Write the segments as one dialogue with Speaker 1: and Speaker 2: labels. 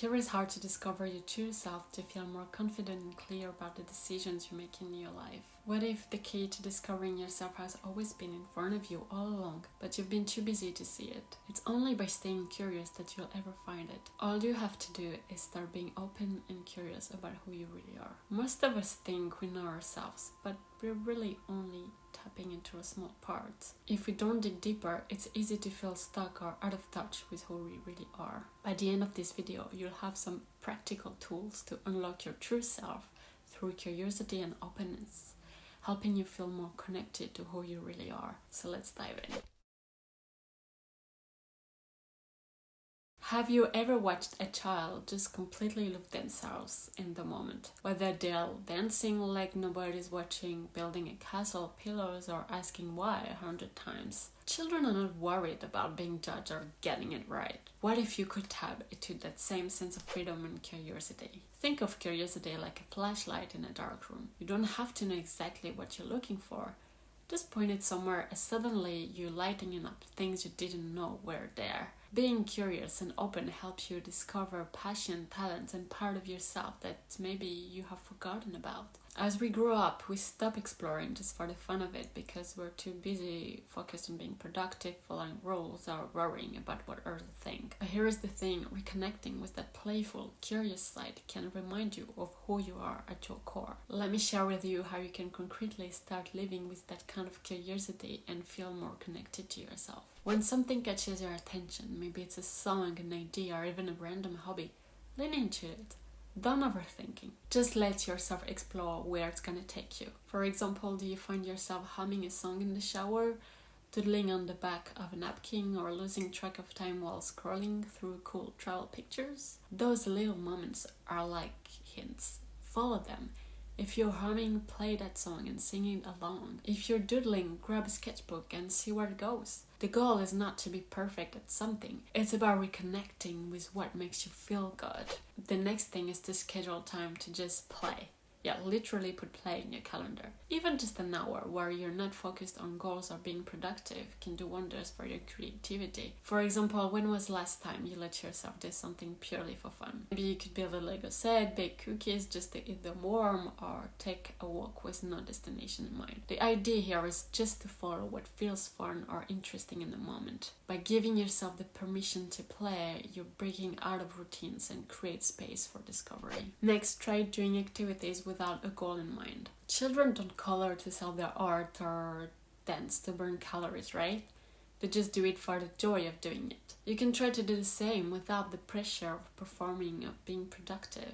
Speaker 1: Here is how to discover your true self to feel more confident and clear about the decisions you make in your life. What if the key to discovering yourself has always been in front of you all along, but you've been too busy to see it? It's only by staying curious that you'll ever find it. All you have to do is start being open and curious about who you really are. Most of us think we know ourselves, but we're really only tapping into a small part. If we don't dig deeper, it's easy to feel stuck or out of touch with who we really are. By the end of this video, you'll have some practical tools to unlock your true self through curiosity and openness, helping you feel more connected to who you really are. So let's dive in. Have you ever watched a child just completely lose themselves in the moment? Whether they're dancing like nobody's watching, building a castle of pillows, or asking why 100 times. Children are not worried about being judged or getting it right. What if you could tap into that same sense of freedom and curiosity? Think of curiosity like a flashlight in a dark room. You don't have to know exactly what you're looking for. Just point it somewhere and suddenly you're lighting up things you didn't know were there. Being curious and open helps you discover passion, talents, and part of yourself that maybe you have forgotten about. As we grow up, we stop exploring just for the fun of it because we're too busy focused on being productive, following rules, or worrying about what others think. But here's the thing, reconnecting with that playful, curious side can remind you of who you are at your core. Let me share with you how you can concretely start living with that kind of curiosity and feel more connected to yourself. When something catches your attention, maybe it's a song, an idea, or even a random hobby, lean into it. Don't overthinking. Just let yourself explore where it's gonna take you. For example, do you find yourself humming a song in the shower, doodling on the back of a napkin, or losing track of time while scrolling through cool travel pictures? Those little moments are like hints. Follow them. If you're humming, play that song and sing it along. If you're doodling, grab a sketchbook and see where it goes. The goal is not to be perfect at something. It's about reconnecting with what makes you feel good. The next thing is to schedule time to just play. Yeah, literally put play in your calendar. Even just an hour where you're not focused on goals or being productive can do wonders for your creativity. For example, when was the last time you let yourself do something purely for fun? Maybe you could build a Lego set, bake cookies just to eat them warm, or take a walk with no destination in mind. The idea here is just to follow what feels fun or interesting in the moment. By giving yourself the permission to play, you're breaking out of routines and create space for discovery. Next, try doing activities without a goal in mind. Children don't color to sell their art or dance to burn calories, right? They just do it for the joy of doing it. You can try to do the same without the pressure of performing, of being productive.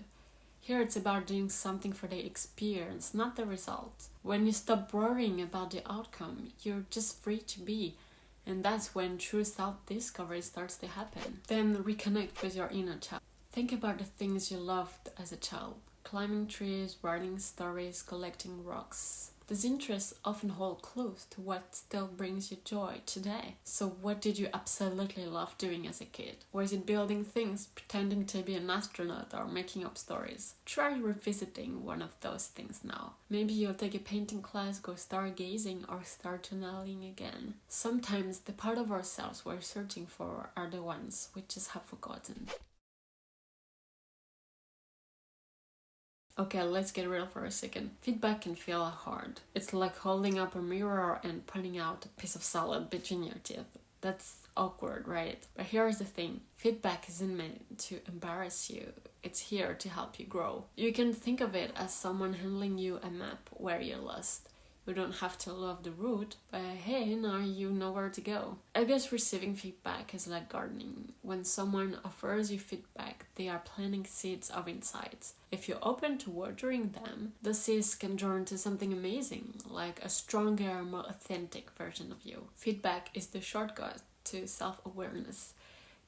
Speaker 1: Here it's about doing something for the experience, not the result. When you stop worrying about the outcome, you're just free to be. And that's when true self-discovery starts to happen. Then reconnect with your inner child. Think about the things you loved as a child. Climbing trees, writing stories, collecting rocks. These interests often hold clues to what still brings you joy today. So what did you absolutely love doing as a kid? Was it building things, pretending to be an astronaut, or making up stories? Try revisiting one of those things now. Maybe you'll take a painting class, go stargazing, or start journaling again. Sometimes the part of ourselves we're searching for are the ones we just have forgotten. Okay, let's get real for a second. Feedback can feel hard. It's like holding up a mirror and pointing out a piece of salad between your teeth. That's awkward, right? But here's the thing. Feedback isn't meant to embarrass you. It's here to help you grow. You can think of it as someone handing you a map where you're lost. You don't have to love the route, but hey, now you know where to go. I guess receiving feedback is like gardening. When someone offers you feedback, they are planting seeds of insights. If you're open to watering them, the seeds can grow into something amazing, like a stronger, more authentic version of you. Feedback is the shortcut to self-awareness,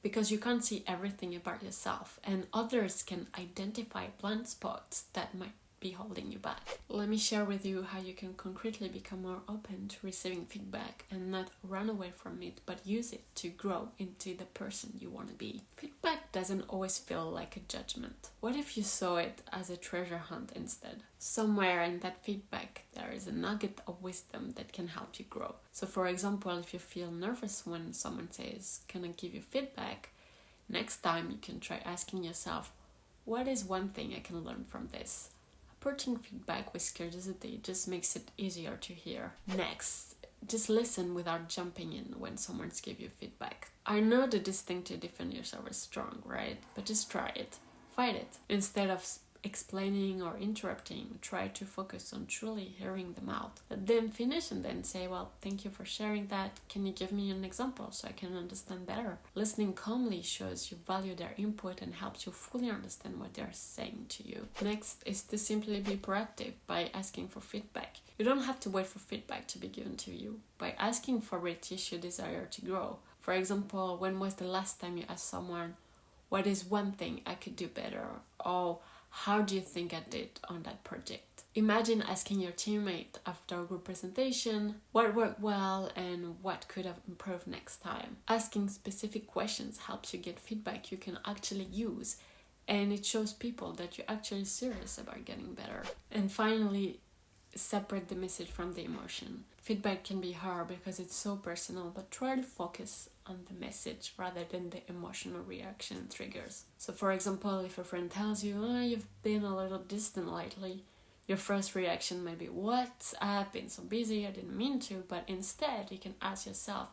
Speaker 1: because you can't see everything about yourself, and others can identify blind spots that might be holding you back. Let me share with you how you can concretely become more open to receiving feedback and not run away from it, but use it to grow into the person you want to be. Feedback doesn't always feel like a judgment. What if you saw it as a treasure hunt instead? Somewhere in that feedback there is a nugget of wisdom that can help you grow. So for example, if you feel nervous when someone says, "Can I give you feedback?" Next time, you can try asking yourself, what is one thing I can learn from this? Approaching feedback with curiosity just makes it easier to hear. Next, just listen without jumping in when someone's give you feedback. I know the instinct to defend yourself is strong, right? But just try it. Fight it. Instead of explaining or interrupting, try to focus on truly hearing them out. Let them finish and then say, well, thank you for sharing that. Can you give me an example so I can understand better? Listening calmly shows you value their input and helps you fully understand what they're saying to you. Next is to simply be proactive by asking for feedback. You don't have to wait for feedback to be given to you. By asking for it, you show desire to grow. For example, when was the last time you asked someone, what is one thing I could do better? Or how do you think I did on that project? Imagine asking your teammate after a group presentation what worked well and what could have improved next time. Asking specific questions helps you get feedback you can actually use, and it shows people that you're actually serious about getting better. And finally, separate the message from the emotion. Feedback can be hard because it's so personal, but try to focus on the message rather than the emotional reaction and triggers. So for example, if a friend tells you, you've been a little distant lately, your first reaction may be, what? I've been so busy, I didn't mean to. But instead, you can ask yourself,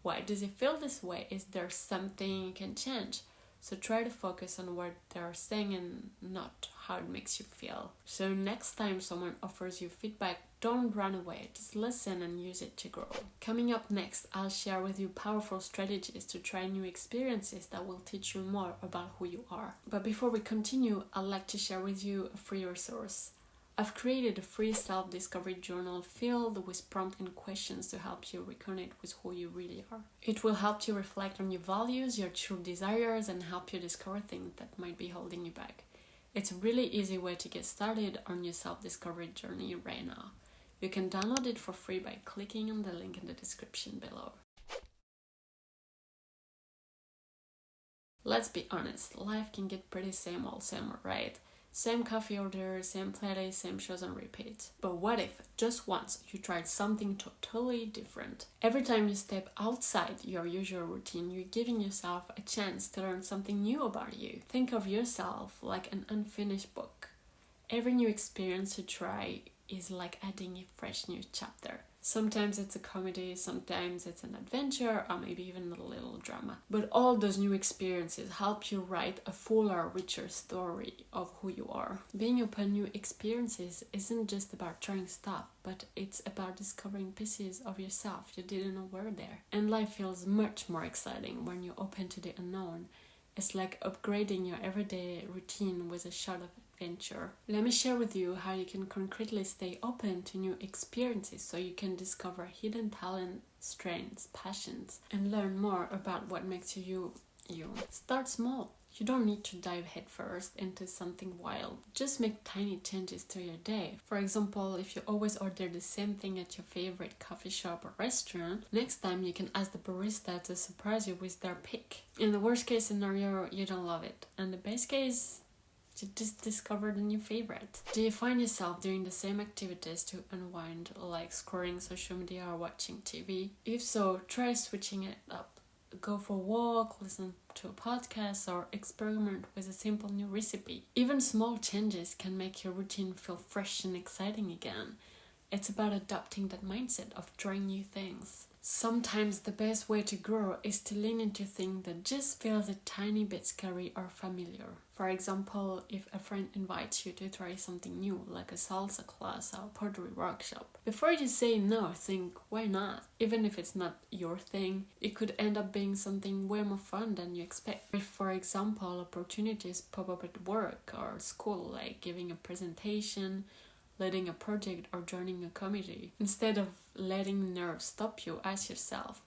Speaker 1: why does it feel this way? Is there something you can change? So try to focus on what they're saying and not how it makes you feel. So next time someone offers you feedback, don't run away. Just listen and use it to grow. Coming up next, I'll share with you powerful strategies to try new experiences that will teach you more about who you are. But before we continue, I'd like to share with you a free resource. I've created a free self-discovery journal filled with prompts and questions to help you reconnect with who you really are. It will help you reflect on your values, your true desires, and help you discover things that might be holding you back. It's a really easy way to get started on your self-discovery journey right now. You can download it for free by clicking on the link in the description below. Let's be honest, life can get pretty same old, right? Same coffee order, same playlist, same shows on repeat. But what if, just once, you tried something totally different? Every time you step outside your usual routine, you're giving yourself a chance to learn something new about you. Think of yourself like an unfinished book. Every new experience you try is like adding a fresh new chapter. Sometimes it's a comedy, sometimes it's an adventure, or maybe even a little drama. But all those new experiences help you write a fuller, richer story of who you are. Being open to new experiences isn't just about trying stuff, but it's about discovering pieces of yourself you didn't know were there. And life feels much more exciting when you're open to the unknown. It's like upgrading your everyday routine with a shot of adventure. Let me share with you how you can concretely stay open to new experiences so you can discover hidden talent, strengths, passions, and learn more about what makes you you. Start small. You don't need to dive headfirst into something wild. Just make tiny changes to your day. For example, if you always order the same thing at your favorite coffee shop or restaurant, next time you can ask the barista to surprise you with their pick. In the worst case scenario, you don't love it. And the best case, you just discovered a new favorite. Do you find yourself doing the same activities to unwind, like scrolling social media or watching TV? If so, try switching it up. Go for a walk, listen to a podcast, or experiment with a simple new recipe. Even small changes can make your routine feel fresh and exciting again. It's about adopting that mindset of trying new things. Sometimes the best way to grow is to lean into things that just feels a tiny bit scary or familiar. For example, if a friend invites you to try something new, like a salsa class or pottery workshop, before you say no, think, why not? Even if it's not your thing, it could end up being something way more fun than you expect. If, for example, opportunities pop up at work or school, like giving a presentation, leading a project, or joining a committee, instead of letting nerves stop you, ask yourself,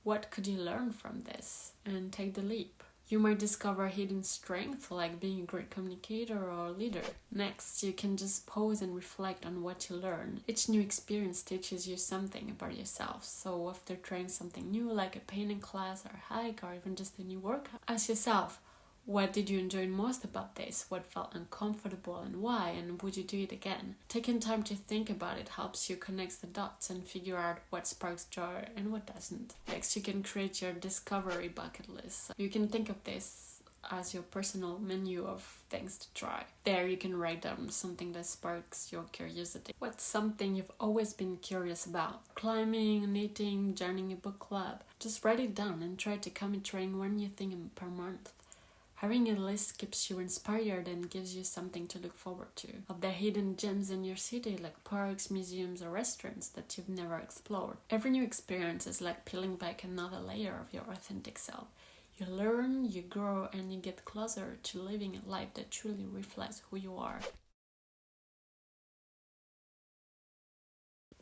Speaker 1: what could you learn from this? And take the leap. You might discover hidden strength, like being a great communicator or leader. Next, you can just pause and reflect on what you learn. Each new experience teaches you something about yourself. So after trying something new, like a painting class or a hike or even just a new workout, ask yourself, What did you enjoy most about this? What felt uncomfortable and why? And would you do it again? Taking time to think about it helps you connect the dots and figure out what sparks joy and what doesn't. Next, you can create your discovery bucket list. You can think of this as your personal menu of things to try. There you can write down something that sparks your curiosity. What's something you've always been curious about? Climbing, knitting, joining a book club. Just write it down and try to commit trying one new thing per month. Having a list keeps you inspired and gives you something to look forward to. Of the hidden gems in your city, like parks, museums, or restaurants that you've never explored. Every new experience is like peeling back another layer of your authentic self. You learn, you grow, and you get closer to living a life that truly reflects who you are.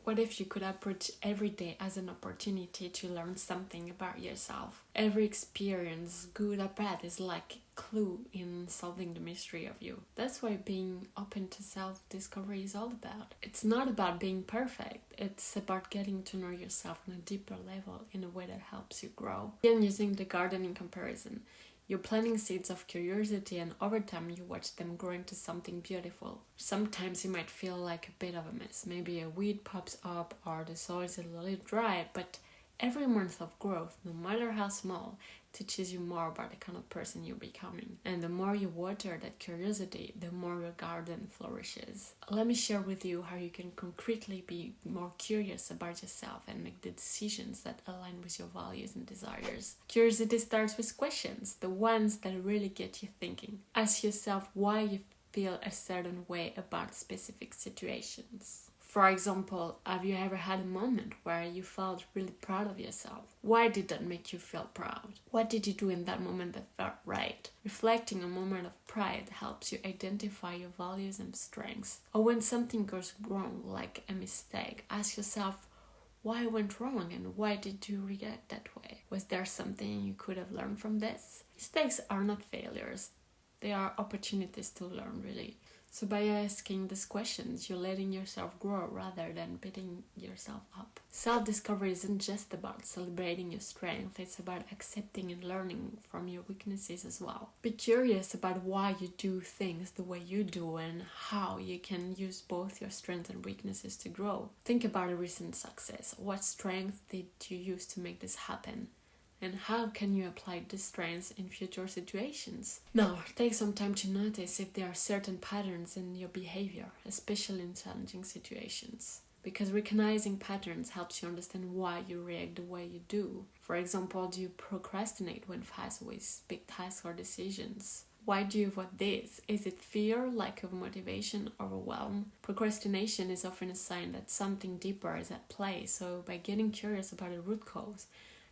Speaker 1: What if you could approach every day as an opportunity to learn something about yourself? Every experience, good or bad, is like a clue in solving the mystery of you. That's why being open to self-discovery is all about. It's not about being perfect. It's about getting to know yourself on a deeper level in a way that helps you grow. Again, using the gardening comparison. You're planting seeds of curiosity, and over time you watch them grow into something beautiful. Sometimes you might feel like a bit of a mess. Maybe a weed pops up or the soil is a little dry, but every month of growth, no matter how small, teaches you more about the kind of person you're becoming. And the more you water that curiosity, the more your garden flourishes. Let me share with you how you can concretely be more curious about yourself and make the decisions that align with your values and desires. Curiosity starts with questions, the ones that really get you thinking. Ask yourself why you feel a certain way about specific situations. For example, have you ever had a moment where you felt really proud of yourself? Why did that make you feel proud? What did you do in that moment that felt right? Reflecting a moment of pride helps you identify your values and strengths. Or when something goes wrong, like a mistake, ask yourself why it went wrong and why did you react that way? Was there something you could have learned from this? Mistakes are not failures. They are opportunities to learn, really. So by asking these questions, you're letting yourself grow rather than beating yourself up. Self-discovery isn't just about celebrating your strength, it's about accepting and learning from your weaknesses as well. Be curious about why you do things the way you do and how you can use both your strengths and weaknesses to grow. Think about a recent success. What strength did you use to make this happen? And how can you apply these strengths in future situations? Now, take some time to notice if there are certain patterns in your behavior, especially in challenging situations. Because recognizing patterns helps you understand why you react the way you do. For example, do you procrastinate when faced with big tasks or decisions? Why do you avoid this? Is it fear, lack of motivation, overwhelm? Procrastination is often a sign that something deeper is at play, so by getting curious about the root cause,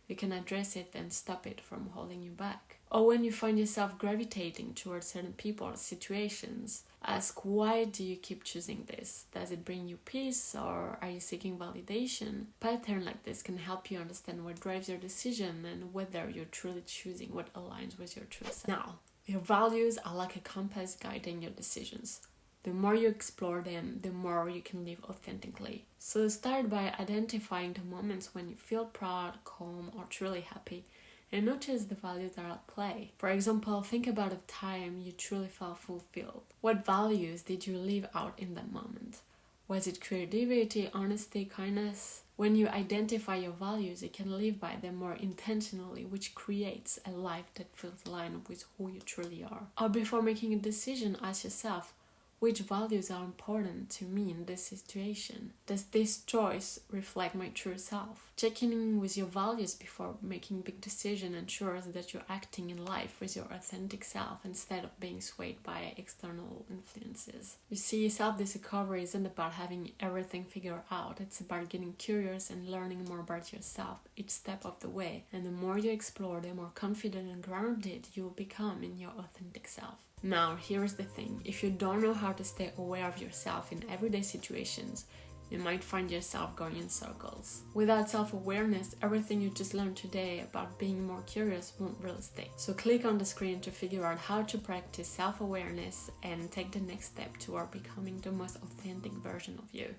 Speaker 1: you can address it and stop it from holding you back. Or when you find yourself gravitating towards certain people or situations, ask why do you keep choosing this? Does it bring you peace or are you seeking validation? A pattern like this can help you understand what drives your decision and whether you're truly choosing what aligns with your true self. Now, your values are like a compass guiding your decisions. The more you explore them, the more you can live authentically. So start by identifying the moments when you feel proud, calm, or truly happy, and notice the values that are at play. For example, think about a time you truly felt fulfilled. What values did you live out in that moment? Was it creativity, honesty, kindness? When you identify your values, you can live by them more intentionally, which creates a life that feels aligned with who you truly are. Or before making a decision, ask yourself, which values are important to me in this situation? Does this choice reflect my true self? Checking in with your values before making big decisions ensures that you're acting in life with your authentic self instead of being swayed by external influences. You see, self-discovery isn't about having everything figured out. It's about getting curious and learning more about yourself each step of the way. And the more you explore, the more confident and grounded you'll become in your authentic self. Now, here's the thing. If you don't know how to stay aware of yourself in everyday situations, you might find yourself going in circles. Without self-awareness, everything you just learned today about being more curious won't really stick. So click on the screen to figure out how to practice self-awareness and take the next step toward becoming the most authentic version of you.